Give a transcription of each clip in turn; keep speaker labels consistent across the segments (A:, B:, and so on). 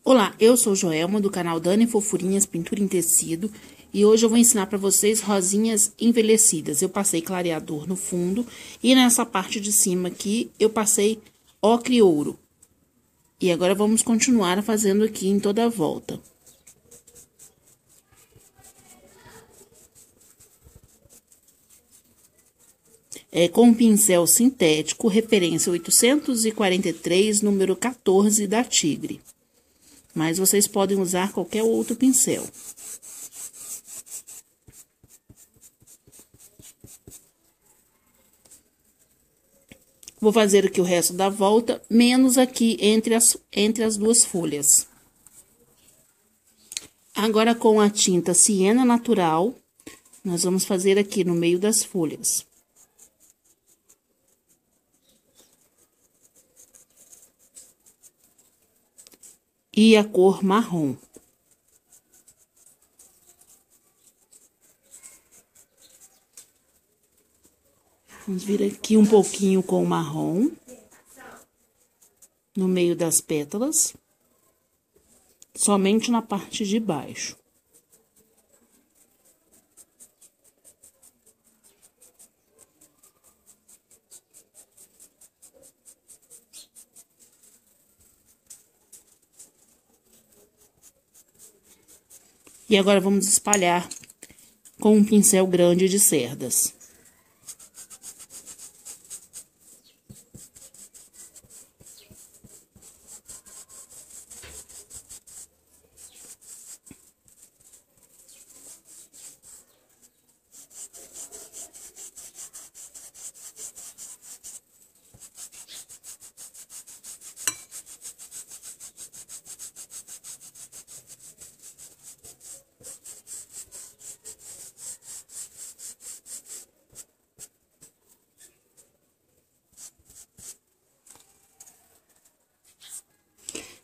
A: Olá, eu sou Joelma, do canal Dani Fofurinhas Pintura em Tecido, e hoje eu vou ensinar para vocês rosinhas envelhecidas. Eu passei clareador no fundo e nessa parte de cima aqui eu passei ocre ouro. E agora vamos continuar fazendo aqui em toda a volta. Com um pincel sintético, referência 843, número 14 da Tigre. Mas vocês podem usar qualquer outro pincel. Vou fazer aqui o resto da volta, menos aqui entre as duas folhas. Agora, com a tinta Siena Natural, nós vamos fazer aqui no meio das folhas. E a cor marrom. Vamos vir aqui um pouquinho com o marrom. No meio das pétalas. Somente na parte de baixo. E agora, vamos espalhar com um pincel grande de cerdas.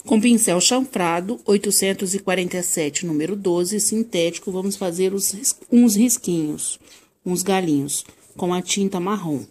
A: Com pincel chanfrado, 847, número 12, sintético, vamos fazer uns risquinhos, uns galinhos, com a tinta marrom.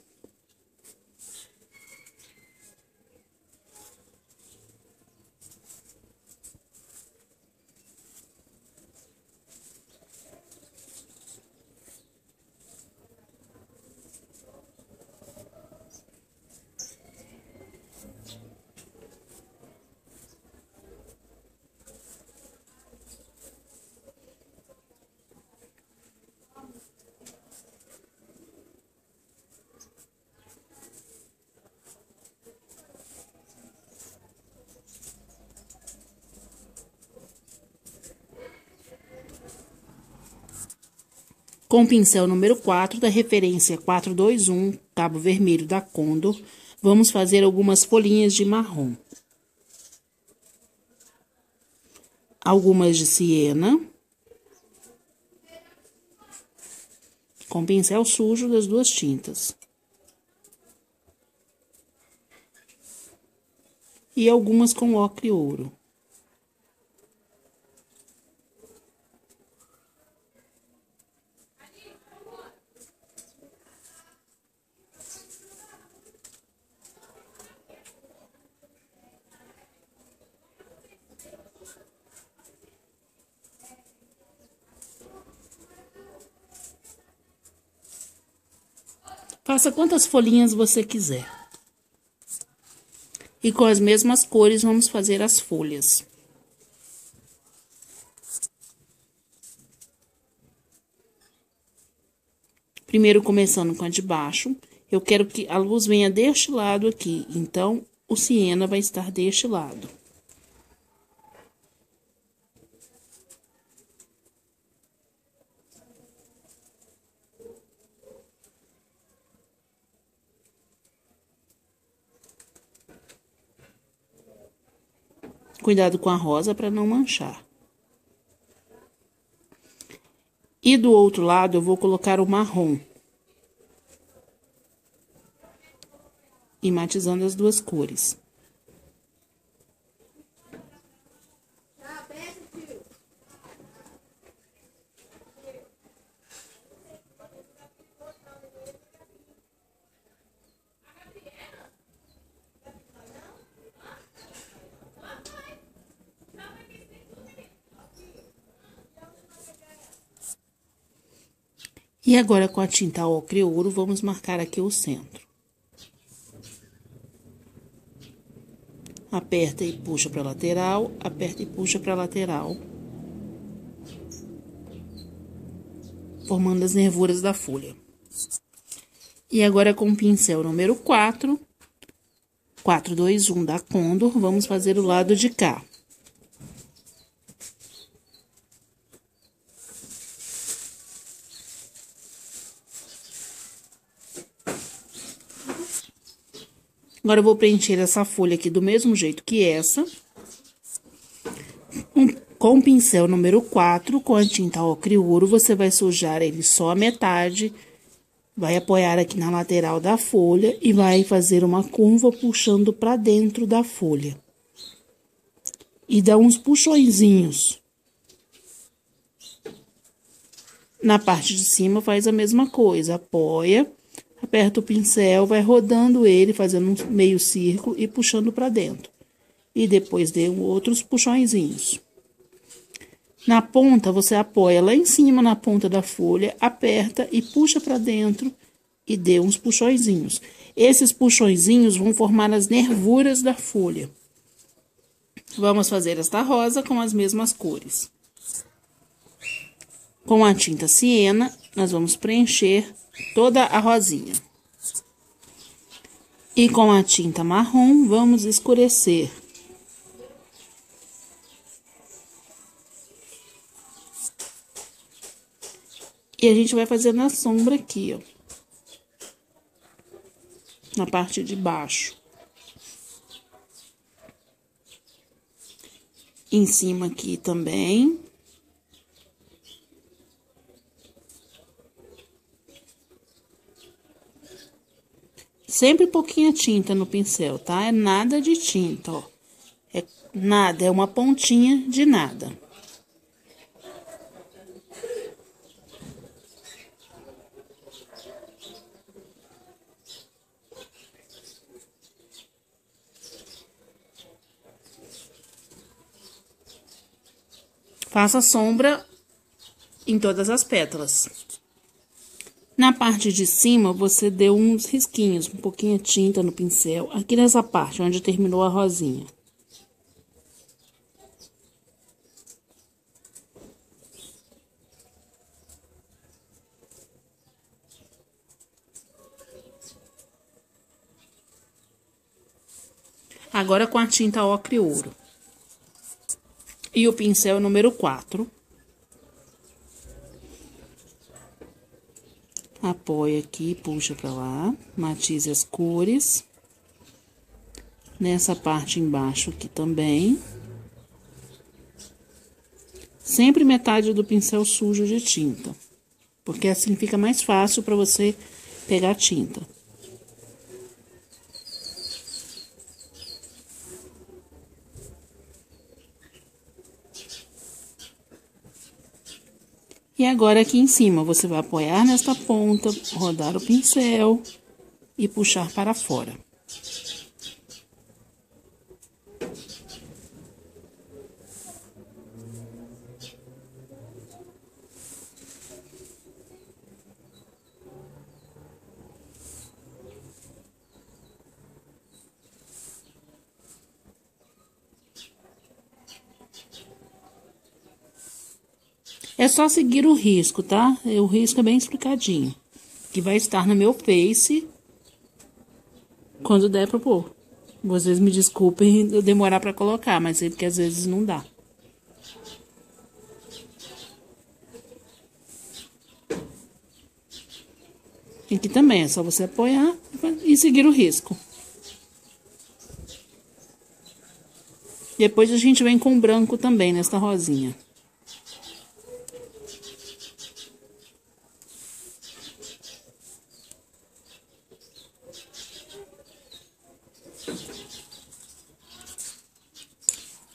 A: Com o pincel número 4, da referência 421, cabo vermelho da Condor, vamos fazer algumas folhinhas de marrom. Algumas de siena. Com pincel sujo das duas tintas. E algumas com ocre ouro. Faça quantas folhinhas você quiser. E com as mesmas cores, vamos fazer as folhas. Primeiro, começando com a de baixo, eu quero que a luz venha deste lado aqui. Então, o siena vai estar deste lado. Cuidado com a rosa para não manchar. E do outro lado, eu vou colocar o marrom. E matizando as duas cores. E agora, com a tinta ocre ouro, vamos marcar aqui o centro. Aperta e puxa para lateral, aperta e puxa para lateral, formando as nervuras da folha. E agora, com o pincel número 4, 4, 2, 1 da Condor, vamos fazer o lado de cá. Agora, eu vou preencher essa folha aqui do mesmo jeito que essa. Com o pincel número 4, com a tinta ocre ouro, você vai sujar ele só a metade, vai apoiar aqui na lateral da folha e vai fazer uma curva puxando para dentro da folha. E dá uns puxõezinhos. Na parte de cima, faz a mesma coisa, apoia. Aperta o pincel, vai rodando ele, fazendo um meio círculo e puxando para dentro. E depois dê outros puxõezinhos. Na ponta, você apoia lá em cima na ponta da folha, aperta e puxa para dentro e dê uns puxõezinhos. Esses puxõezinhos vão formar as nervuras da folha. Vamos fazer esta rosa com as mesmas cores. Com a tinta siena, nós vamos preencher toda a rosinha. E com a tinta marrom, vamos escurecer. E a gente vai fazer na sombra aqui, ó. Na parte de baixo. Em cima aqui também. Sempre pouquinha tinta no pincel, tá? É nada de tinta, ó. É nada, é uma pontinha de nada. Faça sombra em todas as pétalas. Na parte de cima, você deu uns risquinhos, um pouquinho de tinta no pincel, aqui nessa parte, onde terminou a rosinha. Agora, com a tinta ocre ouro. E o pincel número 4. Apoia aqui, puxa pra lá, matize as cores. Nessa parte embaixo aqui também. Sempre metade do pincel sujo de tinta, porque assim fica mais fácil pra você pegar tinta. E agora, aqui em cima, você vai apoiar nesta ponta, rodar o pincel e puxar para fora. É só seguir o risco, tá? O risco é bem explicadinho. Que vai estar no meu Face quando der pra pôr. Vocês me desculpem eu demorar pra colocar, mas é porque às vezes não dá. Aqui também é só você apoiar e seguir o risco. Depois a gente vem com o branco também nesta rosinha.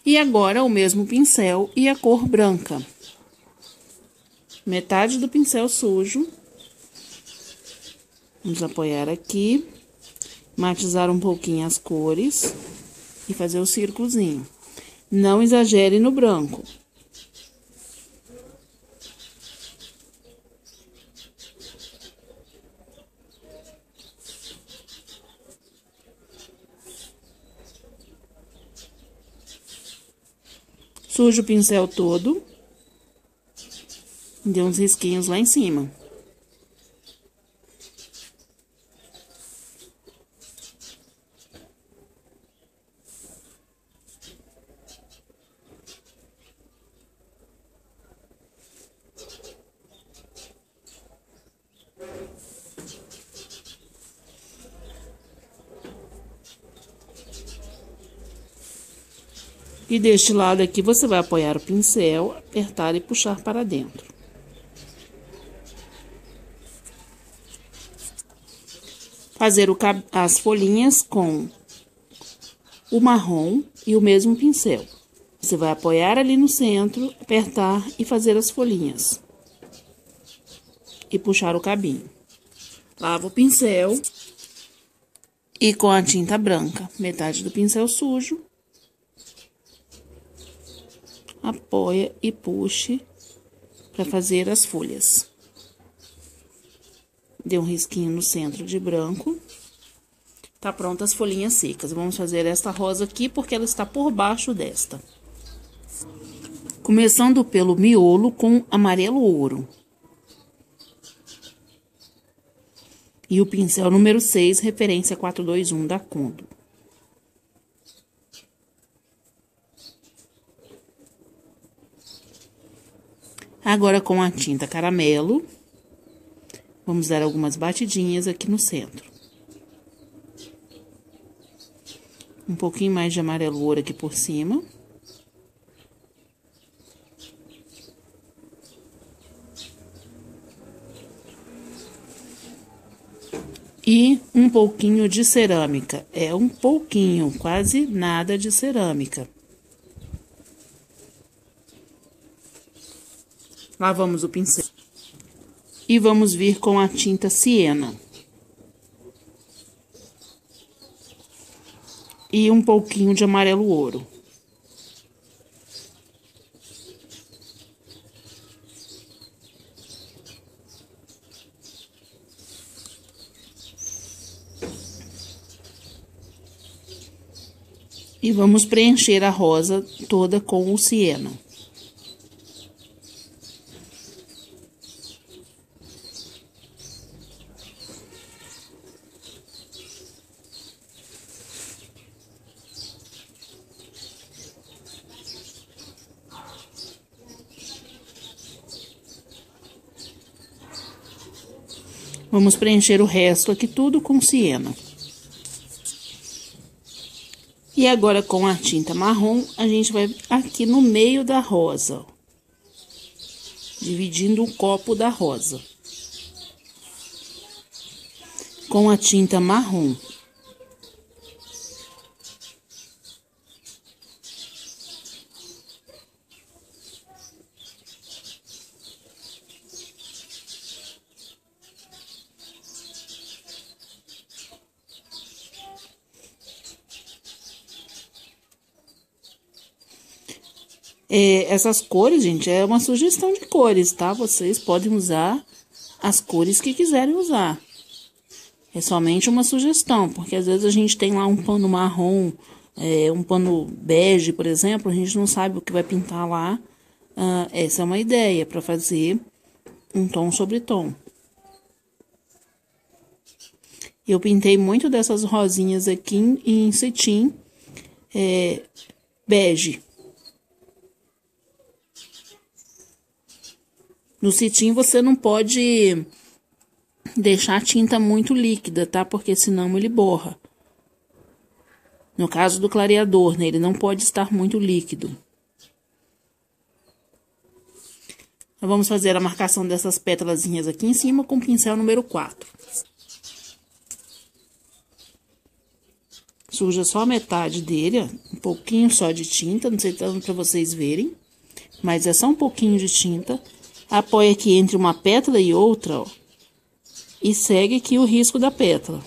A: E agora, o mesmo pincel e a cor branca. Metade do pincel sujo. Vamos apoiar aqui, matizar um pouquinho as cores e fazer o círculozinho. Não exagere no branco. Suja o pincel todo. Dê uns risquinhos lá em cima. E deste lado aqui, você vai apoiar o pincel, apertar e puxar para dentro. Fazer as folhinhas com o marrom e o mesmo pincel. Você vai apoiar ali no centro, apertar e fazer as folhinhas. E puxar o cabinho. Lava o pincel. E com a tinta branca, metade do pincel sujo. Apoia e puxe para fazer as folhas. Dê um risquinho no centro de branco. Tá pronta as folhinhas secas. Vamos fazer esta rosa aqui porque ela está por baixo desta. Começando pelo miolo com amarelo ouro. E o pincel número 6, referência 421 da Condo. Agora, com a tinta caramelo, vamos dar algumas batidinhas aqui no centro. Um pouquinho mais de amarelo ouro aqui por cima. E um pouquinho de cerâmica. É um pouquinho, quase nada de cerâmica. Lavamos o pincel. E vamos vir com a tinta siena. E um pouquinho de amarelo ouro. E vamos preencher a rosa toda com o siena. Vamos preencher o resto aqui tudo com siena. E agora, com a tinta marrom, a gente vai aqui no meio da rosa, ó, dividindo o copo da rosa. Com a tinta marrom. Essas cores, gente, é uma sugestão de cores, tá? Vocês podem usar as cores que quiserem usar. É somente uma sugestão, porque às vezes a gente tem lá um pano marrom, um pano bege, por exemplo, a gente não sabe o que vai pintar lá. Essa é uma ideia para fazer um tom sobre tom. Eu pintei muito dessas rosinhas aqui em cetim bege. No cetim você não pode deixar a tinta muito líquida, tá? Porque senão ele borra. No caso do clareador, né? Ele não pode estar muito líquido. Então, vamos fazer a marcação dessas pétalazinhas aqui em cima com o pincel número 4. Suja só a metade dele, ó, um pouquinho só de tinta, não sei tanto pra vocês verem, mas é só um pouquinho de tinta. Apoia aqui entre uma pétala e outra, ó, e segue aqui o risco da pétala.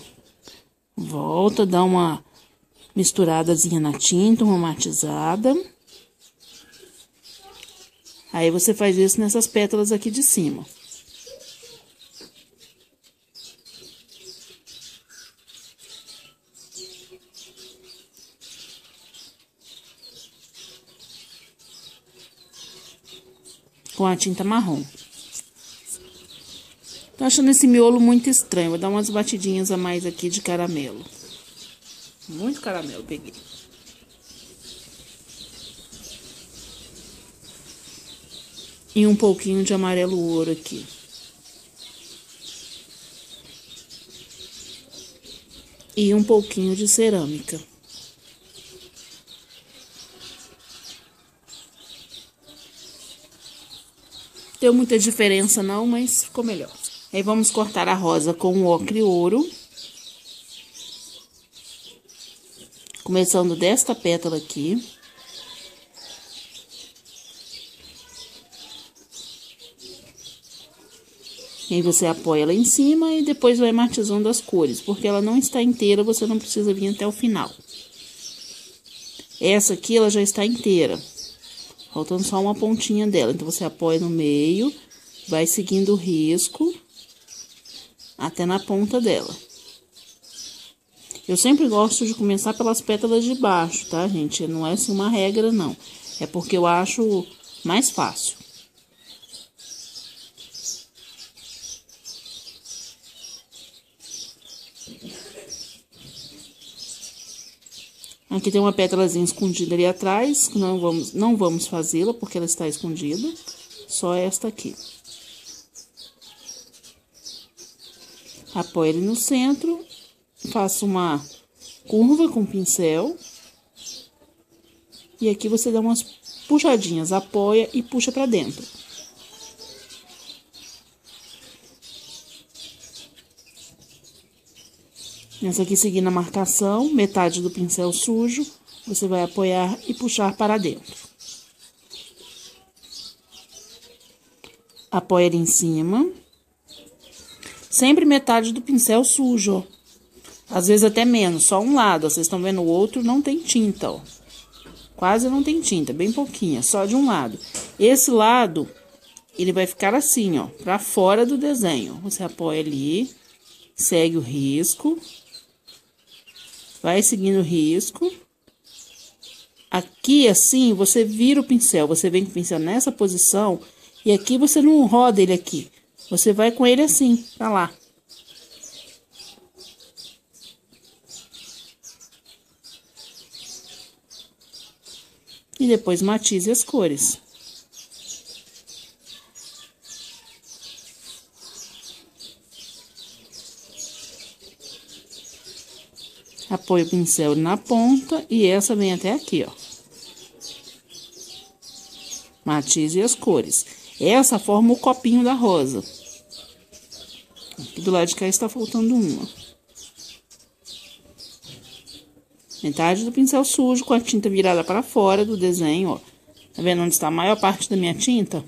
A: Volta, dá uma misturadazinha na tinta, uma matizada. Aí você faz isso nessas pétalas aqui de cima. com a tinta marrom. Tô achando esse miolo muito estranho. Vou dar umas batidinhas a mais aqui de caramelo. Muito caramelo peguei. E um pouquinho de amarelo ouro aqui. E um pouquinho de cerâmica. Deu muita diferença não, mas ficou melhor. Aí vamos cortar a rosa com o ocre ouro. Começando desta pétala aqui. E aí você apoia ela em cima e depois vai matizando as cores. Porque ela não está inteira, você não precisa vir até o final. Essa aqui, ela já está inteira. Faltando só uma pontinha dela. Então, você apoia no meio, vai seguindo o risco até na ponta dela. Eu sempre gosto de começar pelas pétalas de baixo, tá, gente? Não é assim uma regra, não. É porque eu acho mais fácil. Aqui tem uma pétalazinha escondida ali atrás, que não vamos fazê-la, porque ela está escondida. Só esta aqui. Apoio ele no centro, faço uma curva com o pincel. E aqui você dá umas puxadinhas, apoia e puxa pra dentro. Essa aqui seguindo a marcação, metade do pincel sujo, você vai apoiar e puxar para dentro. Apoia ele em cima. Sempre metade do pincel sujo, ó. Às vezes até menos, só um lado, ó. Vocês estão vendo o outro, não tem tinta, ó. Quase não tem tinta, bem pouquinha, só de um lado. Esse lado, ele vai ficar assim, ó, pra fora do desenho. Você apoia ali, segue o risco. Vai seguindo o risco. Aqui, assim, você vira o pincel. Você vem com o pincel nessa posição. E aqui você não roda ele aqui. Você vai com ele assim, pra lá. E depois matize as cores. Apoio o pincel na ponta e essa vem até aqui, ó. Matize as cores. Essa forma o copinho da rosa. Aqui do lado de cá está faltando uma. Metade do pincel sujo com a tinta virada para fora do desenho, ó. Tá vendo onde está a maior parte da minha tinta?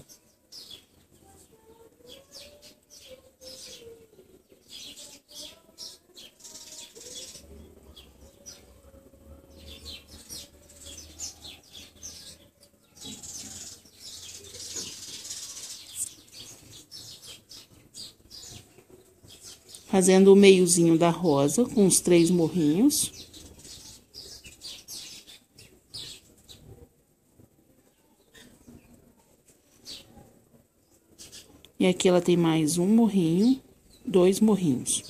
A: Fazendo o meiozinho da rosa com os 3 morrinhos. E aqui ela tem mais um morrinho, 2 morrinhos.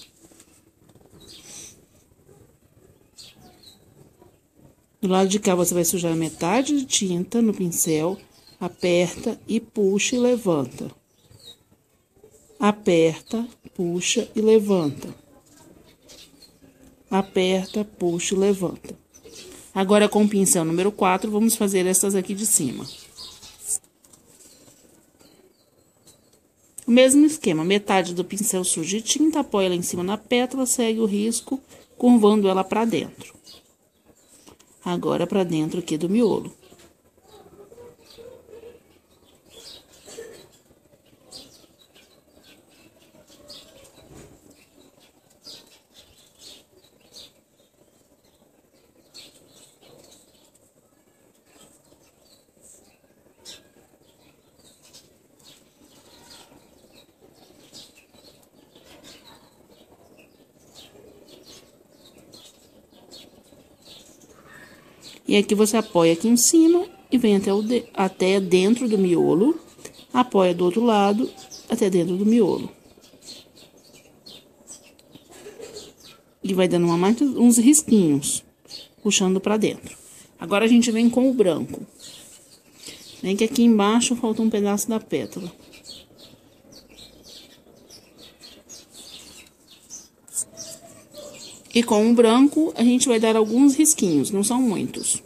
A: Do lado de cá, você vai sujar metade de tinta no pincel, aperta e puxa e levanta. Aperta, puxa e levanta. Aperta, puxa e levanta. Agora, com o pincel número 4, vamos fazer essas aqui de cima. O mesmo esquema, metade do pincel sujo de tinta, apoia ela em cima na pétala, segue o risco, curvando ela pra dentro. Agora, pra dentro aqui do miolo. E aqui você apoia aqui em cima e vem até dentro do miolo, Apoia do outro lado até dentro do miolo. E vai dando uns risquinhos, puxando pra dentro. Agora a gente vem com o branco. Vem que aqui embaixo falta um pedaço da pétala. E com o branco, a gente vai dar alguns risquinhos, não são muitos.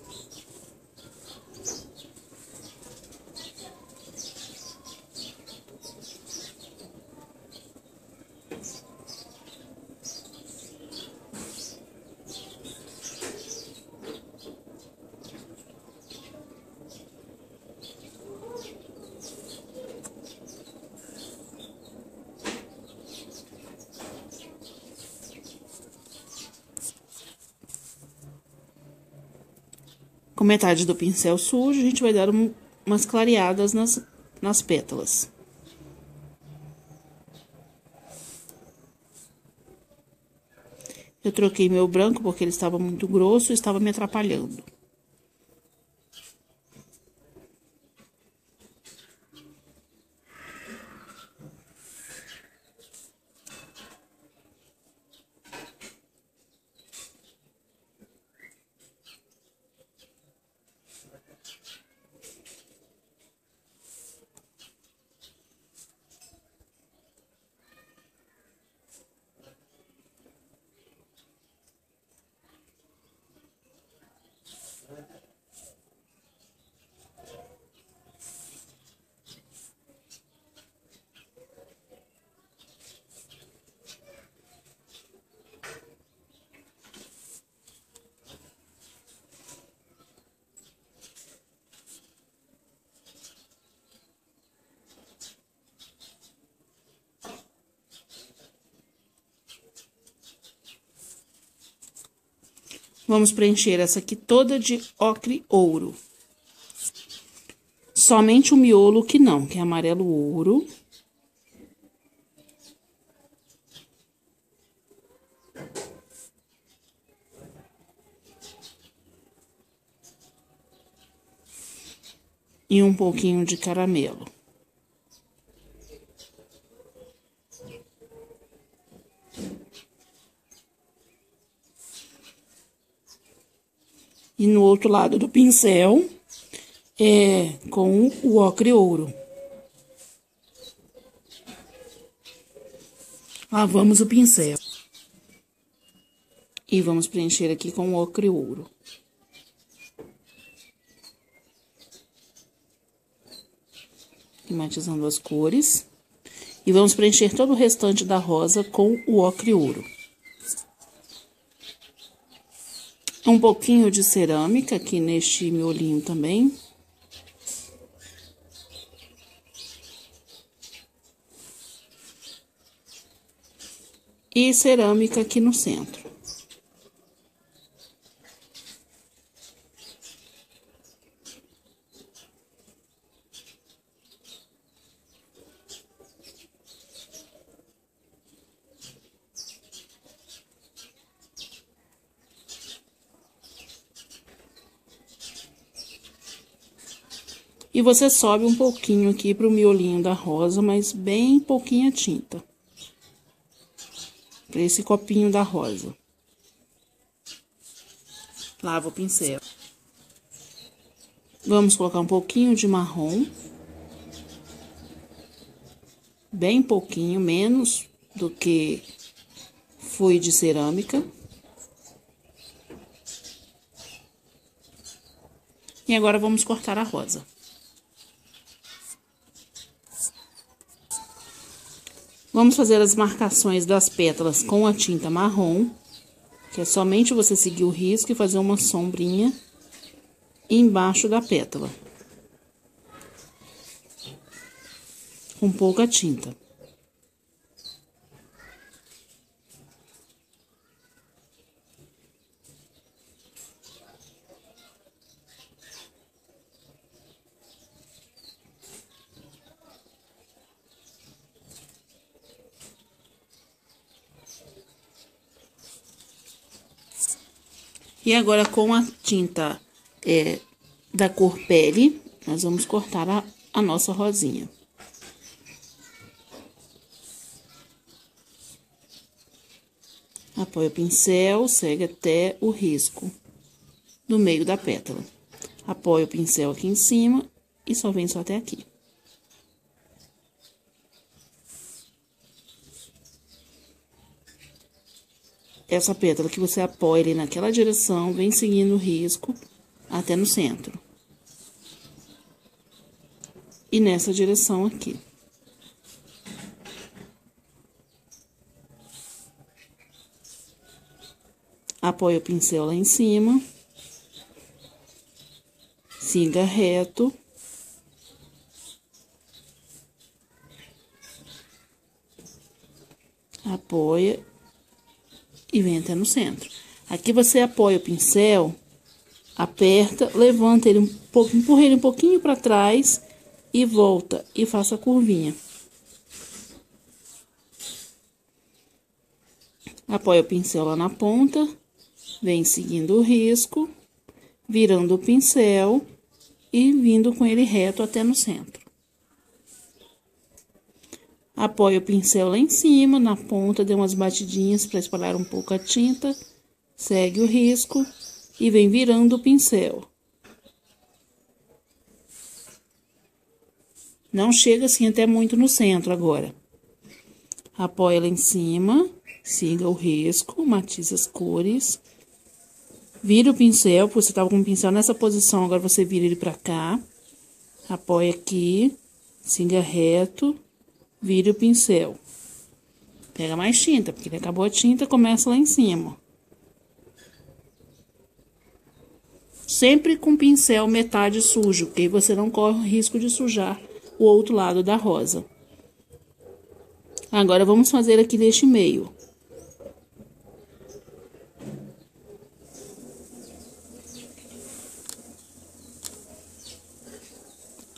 A: Com metade do pincel sujo, a gente vai dar umas clareadas nas pétalas. Eu troquei meu branco porque ele estava muito grosso e estava me atrapalhando. Vamos preencher essa aqui toda de ocre ouro. Somente o miolo que não, que é amarelo ouro. E um pouquinho de caramelo. E no outro lado do pincel, com o ocre ouro. Lavamos o pincel. E vamos preencher aqui com o ocre ouro. Matizando as cores. E vamos preencher todo o restante da rosa com o ocre ouro. Um pouquinho de cerâmica aqui neste miolinho também. E cerâmica aqui no centro. E você sobe um pouquinho aqui pro miolinho da rosa, mas bem pouquinha tinta. Pra esse copinho da rosa. Lava o pincel. Vamos colocar um pouquinho de marrom. Bem pouquinho, menos do que foi de cerâmica. E agora vamos cortar a rosa. Vamos fazer as marcações das pétalas com a tinta marrom, que é somente você seguir o risco e fazer uma sombrinha embaixo da pétala. Com pouca tinta. E agora, com a tinta da cor pele, nós vamos cortar a nossa rosinha. Apoia o pincel, segue até o risco do meio da pétala. Apoia o pincel aqui em cima e só vem só até aqui. Essa pétala que você apoia ali naquela direção, vem seguindo o risco até no centro. E nessa direção aqui. Apoia o pincel lá em cima. Siga reto. Apoia e vem até no centro. Aqui você apoia o pincel, aperta, levanta ele um pouco, empurra ele um pouquinho para trás e volta e faça a curvinha. Apoia o pincel lá na ponta, vem seguindo o risco, virando o pincel e vindo com ele reto até no centro. Apoia o pincel lá em cima, na ponta, dê umas batidinhas para espalhar um pouco a tinta, segue o risco e vem virando o pincel. Não chega assim até muito no centro agora. Apoia lá em cima, siga o risco, matiza as cores. Vira o pincel, você estava com o pincel nessa posição, agora você vira ele para cá. Apoia aqui, siga reto, vira o pincel. Pega mais tinta, porque ele acabou a tinta, começa lá em cima. Sempre com o pincel metade sujo, porque aí você não corre o risco de sujar o outro lado da rosa. Agora, vamos fazer aqui deste meio.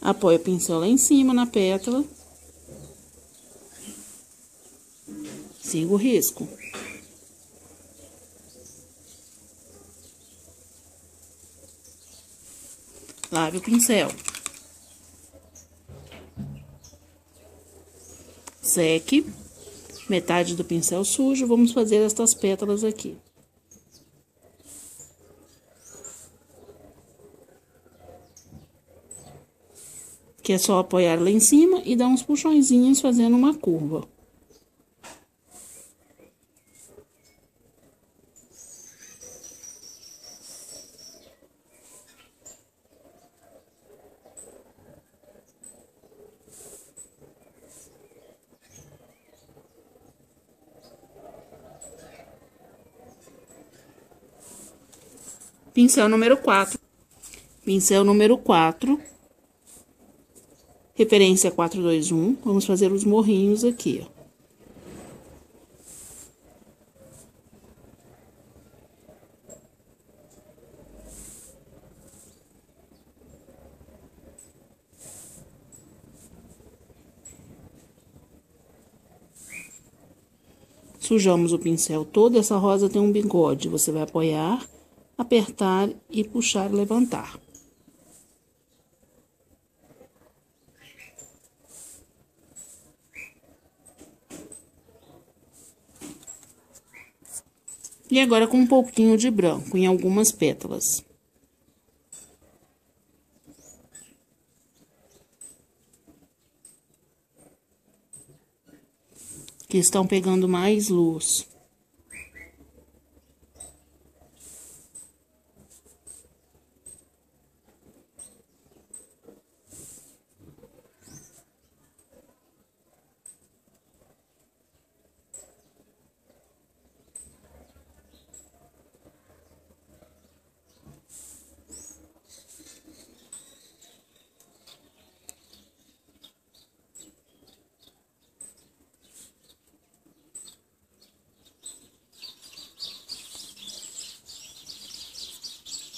A: Apoia o pincel lá em cima, na pétala. Siga o risco. Lave o pincel. Seque. Metade do pincel sujo, vamos fazer estas pétalas aqui. Que é só apoiar lá em cima e dar uns puxõezinhos fazendo uma curva. Pincel número 4. Pincel número 4. Referência 421. Vamos fazer os morrinhos aqui, ó. Sujamos o pincel todo, essa rosa tem um bigode. Você vai apoiar, apertar e puxar e levantar. E agora com um pouquinho de branco em algumas pétalas. Que estão pegando mais luz.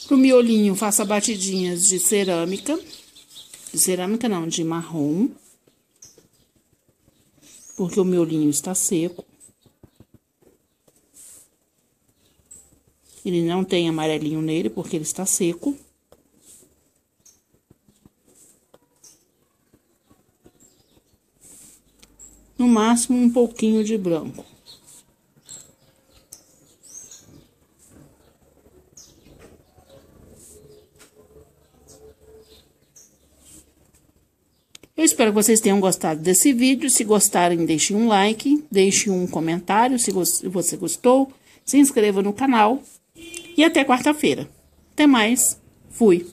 A: Pro miolinho, faça batidinhas de cerâmica. De cerâmica não, de marrom. Porque o miolinho está seco. Ele não tem amarelinho nele, porque ele está seco. No máximo, um pouquinho de branco. Eu espero que vocês tenham gostado desse vídeo. Se gostarem, deixem um like, deixem um comentário se você gostou. Se inscreva no canal. E até quarta-feira. Até mais. Fui.